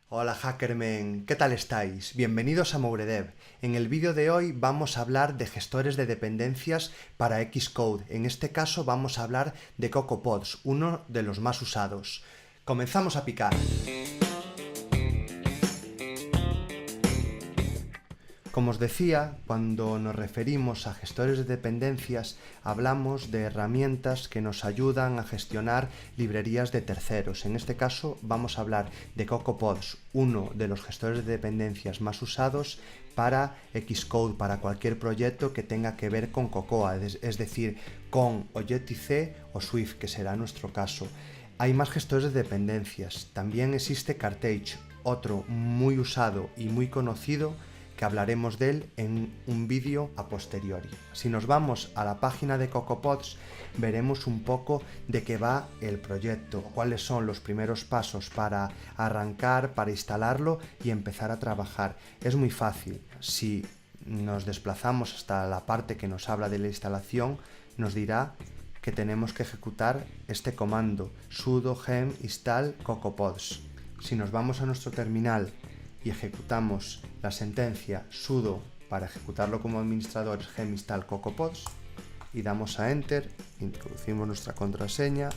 Hola Hackermen, ¿qué tal estáis? Bienvenidos a Mouredev. En el vídeo de hoy vamos a hablar de gestores de dependencias para Xcode. En este caso vamos a hablar de CocoaPods, uno de los más usados. Comenzamos a picar. Como os decía, cuando nos referimos a gestores de dependencias, hablamos de herramientas que nos ayudan a gestionar librerías de terceros. En este caso vamos a hablar de CocoaPods, uno de los gestores de dependencias más usados para Xcode, para cualquier proyecto que tenga que ver con Cocoa, es decir, con Objective-C o Swift, que será nuestro caso. Hay más gestores de dependencias. También existe Carthage, otro muy usado y muy conocido, que hablaremos de él en un vídeo a posteriori. Si nos vamos a la página de CocoaPods, veremos un poco de qué va el proyecto, cuáles son los primeros pasos para arrancar, para instalarlo y empezar a trabajar. Es muy fácil. Si nos desplazamos hasta la parte que nos habla de la instalación, nos dirá que tenemos que ejecutar este comando sudo gem install cocoapods. Si nos vamos a nuestro terminal y ejecutamos la sentencia sudo para ejecutarlo como administradores gem install cocoapods y damos a enter, introducimos nuestra contraseña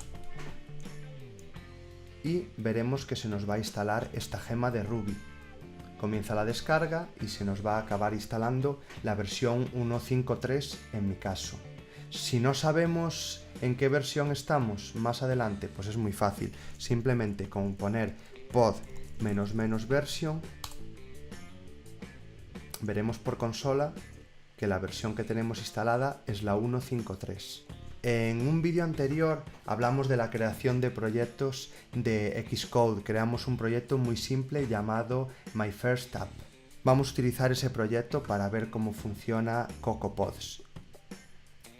y veremos que se nos va a instalar esta gema de Ruby. Comienza la descarga y se nos va a acabar instalando la versión 1.5.3 en mi caso. Si no sabemos en qué versión estamos más adelante, pues es muy fácil, simplemente con poner pod --version veremos por consola que la versión que tenemos instalada es la 1.5.3. En un vídeo anterior hablamos de la creación de proyectos de Xcode. Creamos un proyecto muy simple llamado My First App. Vamos a utilizar ese proyecto para ver cómo funciona CocoaPods.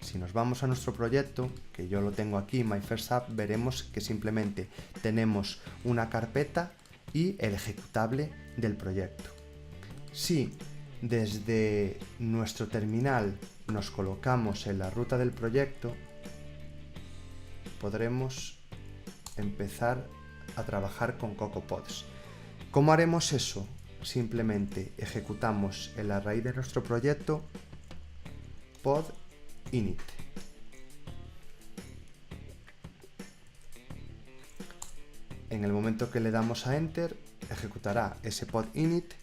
Si nos vamos a nuestro proyecto, que yo lo tengo aquí, My First App, veremos que simplemente tenemos una carpeta y el ejecutable del proyecto. Si desde nuestro terminal nos colocamos en la ruta del proyecto, podremos empezar a trabajar con CocoaPods. ¿Cómo haremos eso? Simplemente ejecutamos en la raíz de nuestro proyecto pod init. En el momento que le damos a enter, ejecutará ese pod init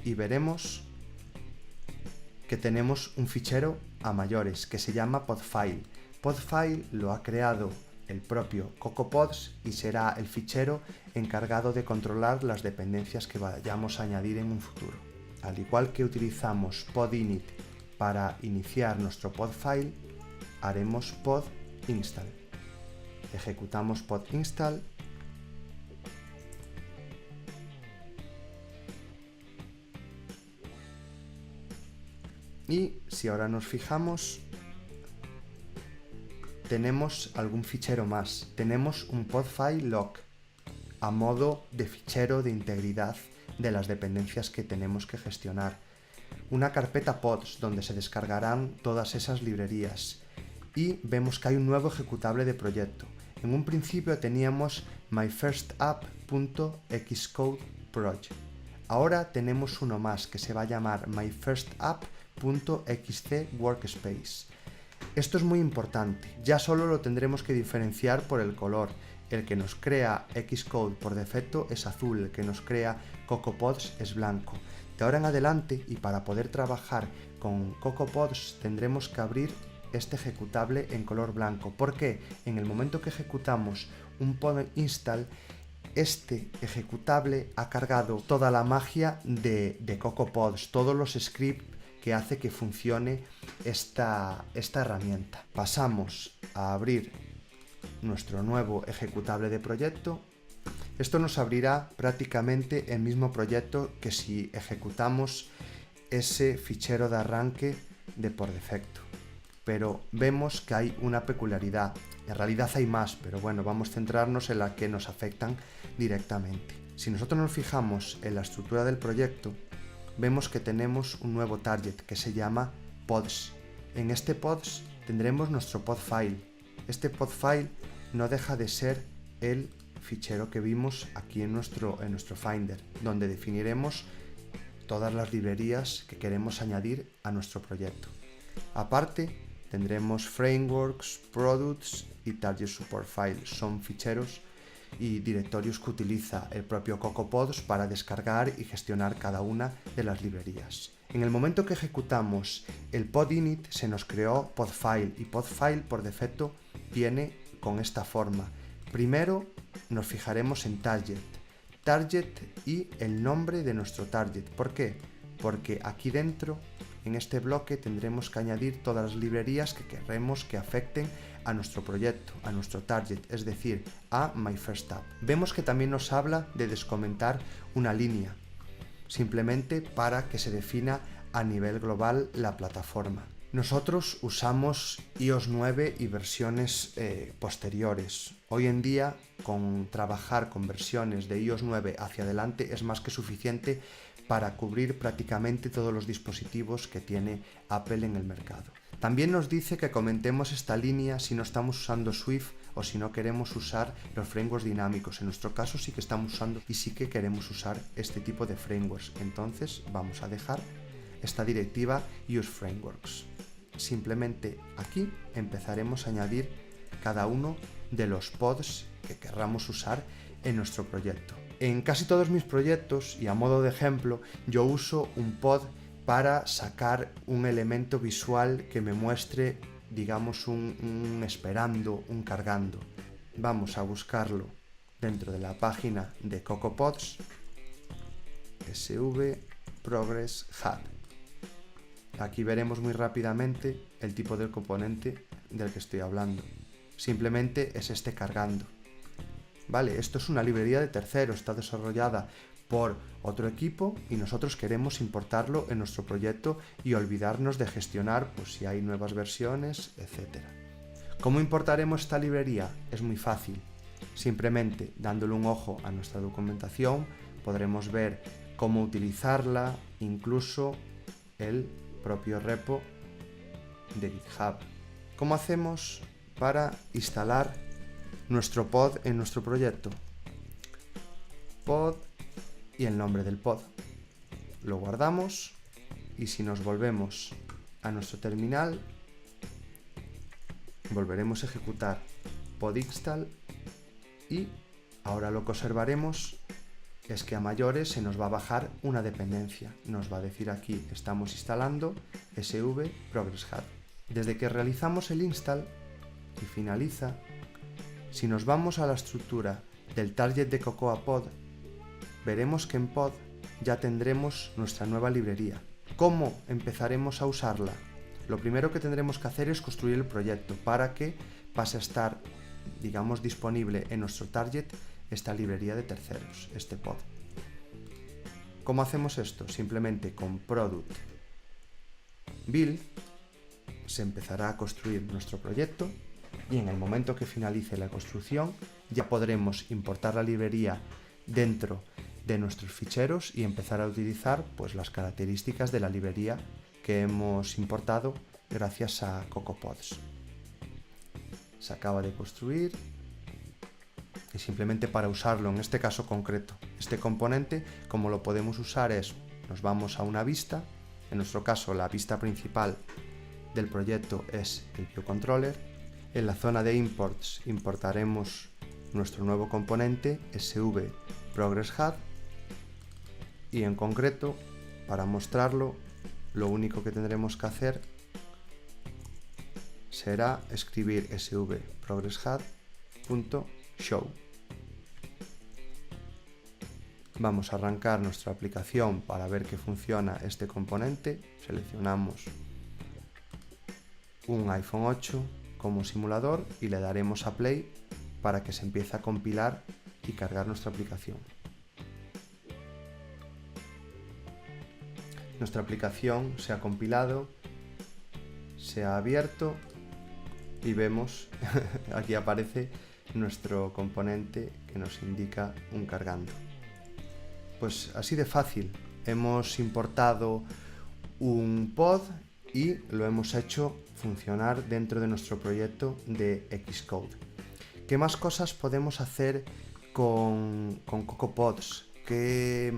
y veremos que tenemos un fichero a mayores que se llama podfile. Podfile lo ha creado el propio CocoaPods y será el fichero encargado de controlar las dependencias que vayamos a añadir en un futuro. Al igual que utilizamos podinit para iniciar nuestro podfile, haremos pod install. Ejecutamos pod install y si ahora nos fijamos, tenemos algún fichero más. Tenemos un podfile log a modo de fichero de integridad de las dependencias que tenemos que gestionar. Una carpeta pods donde se descargarán todas esas librerías y vemos que hay un nuevo ejecutable de proyecto. En un principio teníamos myfirstapp.xcodeproj. Ahora tenemos uno más que se va a llamar myfirstapp.xcworkspace. Esto es muy importante, ya solo lo tendremos que diferenciar por el color. El que nos crea Xcode por defecto es azul, el que nos crea CocoaPods es blanco. De ahora en adelante, y para poder trabajar con CocoaPods, tendremos que abrir este ejecutable en color blanco. ¿Por qué? En el momento que ejecutamos un pod install, este ejecutable ha cargado toda la magia de CocoaPods, todos los scripts que hace que funcione esta herramienta. Pasamos a abrir nuestro nuevo ejecutable de proyecto. Esto nos abrirá prácticamente el mismo proyecto que si ejecutamos ese fichero de arranque de por defecto. Pero vemos que hay una peculiaridad. En realidad hay más, pero bueno, vamos a centrarnos en las que nos afectan directamente. Si nosotros nos fijamos en la estructura del proyecto, vemos que tenemos un nuevo target que se llama pods. En este pods tendremos nuestro podfile. Este podfile no deja de ser el fichero que vimos aquí en nuestro Finder, donde definiremos todas las librerías que queremos añadir a nuestro proyecto. Aparte, tendremos frameworks, products y target support files. Son ficheros y directorios que utiliza el propio CocoaPods para descargar y gestionar cada una de las librerías. En el momento que ejecutamos el pod init se nos creó podfile, y podfile por defecto viene con esta forma. Primero nos fijaremos en target y el nombre de nuestro target. ¿Por qué? Porque aquí dentro, en este bloque, tendremos que añadir todas las librerías que queremos que afecten a nuestro proyecto, a nuestro target, es decir, a MyFirstApp. Vemos que también nos habla de descomentar una línea, simplemente para que se defina a nivel global la plataforma. Nosotros usamos iOS 9 y versiones posteriores. Hoy en día, con trabajar con versiones de iOS 9 hacia adelante es más que suficiente para cubrir prácticamente todos los dispositivos que tiene Apple en el mercado. También nos dice que comentemos esta línea si no estamos usando Swift o si no queremos usar los frameworks dinámicos. En nuestro caso sí que estamos usando y sí que queremos usar este tipo de frameworks. Entonces vamos a dejar esta directiva Use Frameworks. Simplemente aquí empezaremos a añadir cada uno de los pods que querramos usar en nuestro proyecto. En casi todos mis proyectos, y a modo de ejemplo, yo uso un pod para sacar un elemento visual que me muestre, digamos, un esperando, un cargando. Vamos a buscarlo dentro de la página de CocoaPods, SV Progress Hub. Aquí veremos muy rápidamente el tipo de componente del que estoy hablando. Simplemente es este cargando. Vale, esto es una librería de tercero, está desarrollada por otro equipo y nosotros queremos importarlo en nuestro proyecto y olvidarnos de gestionar pues, si hay nuevas versiones, etc. ¿Cómo importaremos esta librería? Es muy fácil. Simplemente dándole un ojo a nuestra documentación podremos ver cómo utilizarla, incluso el propio repo de GitHub. ¿Cómo hacemos para instalar nuestro pod en nuestro proyecto? Pod y el nombre del pod. Lo guardamos y si nos volvemos a nuestro terminal, volveremos a ejecutar pod install y ahora lo que observaremos es que a mayores se nos va a bajar una dependencia. Nos va a decir aquí, estamos instalando SV Progress Hub. Desde que realizamos el install y finaliza, si nos vamos a la estructura del target de CocoaPod, veremos que en pod ya tendremos nuestra nueva librería. ¿Cómo empezaremos a usarla? Lo primero que tendremos que hacer es construir el proyecto para que pase a estar, digamos, disponible en nuestro target esta librería de terceros, este pod. ¿Cómo hacemos esto? Simplemente con product build se empezará a construir nuestro proyecto y en el momento que finalice la construcción ya podremos importar la librería dentro de nuestros ficheros y empezar a utilizar pues, las características de la librería que hemos importado gracias a CocoaPods. Se acaba de construir y simplemente para usarlo en este caso concreto, este componente, como lo podemos usar es, nos vamos a una vista, en nuestro caso la vista principal del proyecto es el ViewController. En la zona de imports importaremos nuestro nuevo componente SV Progress Hub y en concreto para mostrarlo lo único que tendremos que hacer será escribir SV Progress Hub.show. Vamos a arrancar nuestra aplicación para ver que funciona este componente. Seleccionamos un iPhone 8 como simulador y le daremos a play para que se empiece a compilar y cargar nuestra aplicación. Nuestra aplicación se ha compilado, se ha abierto y vemos, aquí aparece nuestro componente que nos indica un cargando. Pues así de fácil, hemos importado un pod y lo hemos hecho funcionar dentro de nuestro proyecto de Xcode. ¿Qué más cosas podemos hacer con CocoaPods? ¿Qué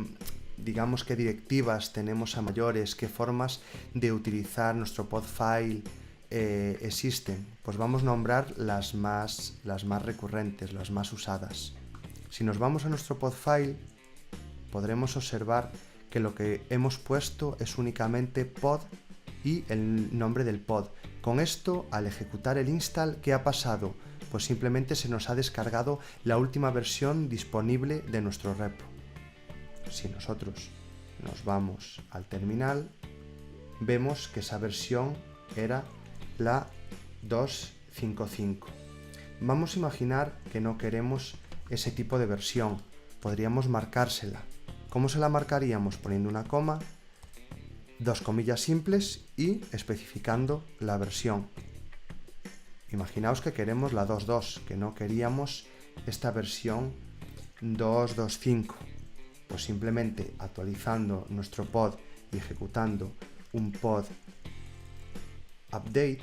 directivas tenemos a mayores? ¿Qué formas de utilizar nuestro pod file existen? Pues vamos a nombrar las más recurrentes, las más usadas. Si nos vamos a nuestro pod file, podremos observar que lo que hemos puesto es únicamente pod y el nombre del pod. Con esto, al ejecutar el install, ¿qué ha pasado? Pues simplemente se nos ha descargado la última versión disponible de nuestro repo. Si nosotros nos vamos al terminal, vemos que esa versión era la 2.5.5. Vamos a imaginar que no queremos ese tipo de versión. Podríamos marcársela. ¿Cómo se la marcaríamos? Poniendo una coma, dos comillas simples y especificando la versión. Imaginaos que queremos la 2.2, que no queríamos esta versión 2.2.5. Pues simplemente actualizando nuestro pod y ejecutando un pod update,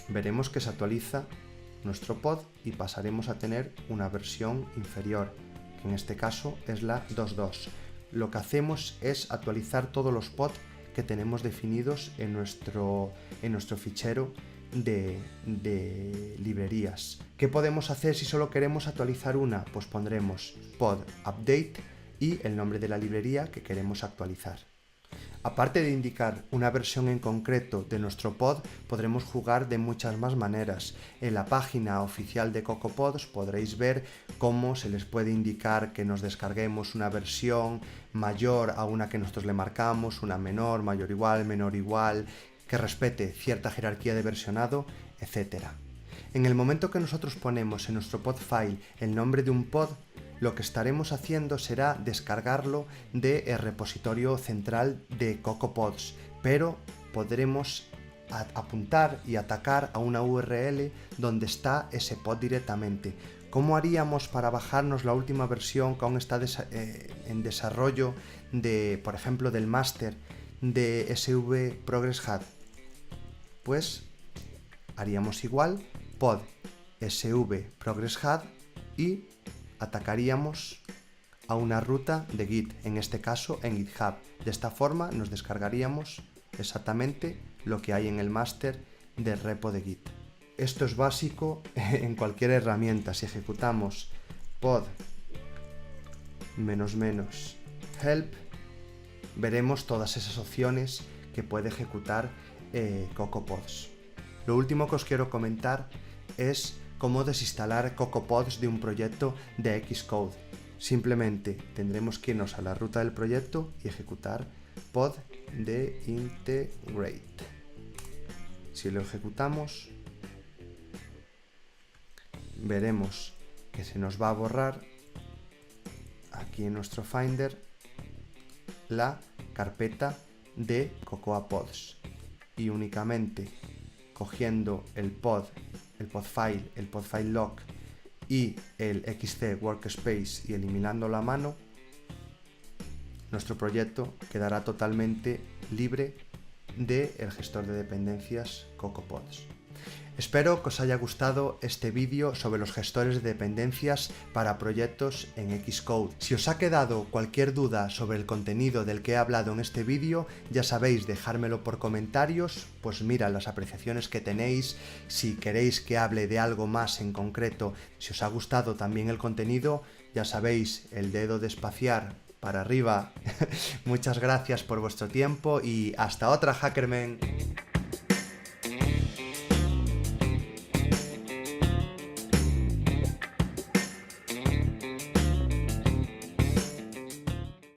veremos que se actualiza nuestro pod y pasaremos a tener una versión inferior, que en este caso es la 2.2. Lo que hacemos es actualizar todos los pods que tenemos definidos en nuestro fichero de librerías. ¿Qué podemos hacer si solo queremos actualizar una? Pues pondremos pod update y el nombre de la librería que queremos actualizar. Aparte de indicar una versión en concreto de nuestro pod, podremos jugar de muchas más maneras. En la página oficial de CocoaPods podréis ver cómo se les puede indicar que nos descarguemos una versión mayor a una que nosotros le marcamos, una menor, mayor igual, menor igual, que respete cierta jerarquía de versionado, etc. En el momento que nosotros ponemos en nuestro pod file el nombre de un pod, lo que estaremos haciendo será descargarlo del repositorio central de CocoaPods, pero podremos apuntar y atacar a una URL donde está ese pod directamente. ¿Cómo haríamos para bajarnos la última versión que aún está en desarrollo por ejemplo, del máster de SV Progress Hub? Pues haríamos igual, pod SV Progress Hub y atacaríamos a una ruta de Git, en este caso en GitHub. De esta forma nos descargaríamos exactamente lo que hay en el máster del repo de Git. Esto es básico en cualquier herramienta. Si ejecutamos pod -help, veremos todas esas opciones que puede ejecutar CocoaPods. Lo último que os quiero comentar es cómo desinstalar CocoaPods de un proyecto de Xcode. Simplemente tendremos que irnos a la ruta del proyecto y ejecutar pod de integrate. Si lo ejecutamos, veremos que se nos va a borrar aquí en nuestro Finder la carpeta de CocoaPods y únicamente cogiendo el pod file lock y el XC workspace y eliminando la mano, nuestro proyecto quedará totalmente libre del gestor de dependencias CocoaPods. Espero que os haya gustado este vídeo sobre los gestores de dependencias para proyectos en Xcode. Si os ha quedado cualquier duda sobre el contenido del que he hablado en este vídeo, ya sabéis, dejármelo por comentarios, pues mira las apreciaciones que tenéis. Si queréis que hable de algo más en concreto, si os ha gustado también el contenido, ya sabéis, el dedo de espaciar para arriba. Muchas gracias por vuestro tiempo y hasta otra, Hackermen.